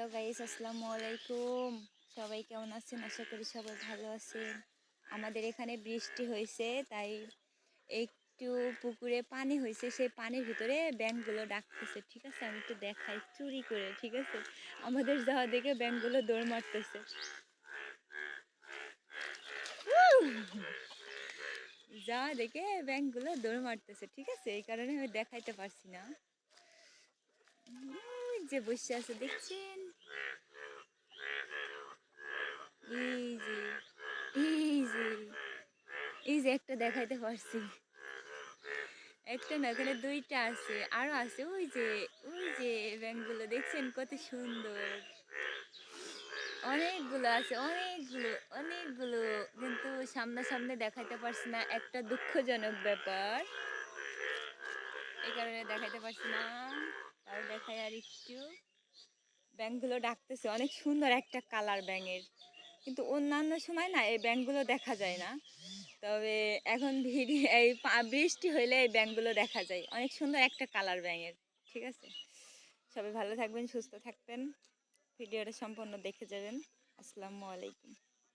Hello guys, আসসালামু আলাইকুম। সবাই কেমন আছেন? আশা করি সবাই ভালো আছেন। আমাদের এখানে বৃষ্টি হয়েছে, তাই একটু পুকুরে পানি হয়েছে। সেই পানির ভিতরে ব্যাঙগুলো ডাকতেছে। ঠিক আছে, আমি একটু দেখাই চুরি করে। ঠিক আছে, আমাদের যাওয়া দেখে ব্যাঙগুলো দৌড় মারতেছে। যাওয়া দেখে ব্যাঙগুলো দৌড় মারতেছে। ঠিক আছে, এই কারণে আমি দেখাইতে পারছি না। ওই যে বসে আছে দেখছেন, এই যে এই যে এই যে একটা দেখাইতে পারছি। একটা না, ওখানে দুইটা আছে, আরো আছে। ওই যে ব্যাঙগুলো দেখছেন কত সুন্দর। অনেকগুলো আছে, অনেকগুলো, কিন্তু সামনাসামনি দেখাইতে পারছি না। একটা দুঃখজনক ব্যাপার, এই কারণে দেখাইতে পারছি না। তাও দেখাই আর একটু। ব্যাঙগুলো ডাকতেছে, অনেক সুন্দর একটা কালার ব্যাঙের, কিন্তু অন্যান্য সময় না এই ব্যাঙগুলো দেখা যায় না। তবে এখন বৃষ্টি হইলে এই ব্যাঙগুলো দেখা যায়, অনেক সুন্দর একটা কালার ব্যাঙের। ঠিক আছে, সবাই ভালো থাকবেন, সুস্থ থাকবেন, ভিডিওটা সম্পূর্ণ দেখে যাবেন। আসসালামু আলাইকুম।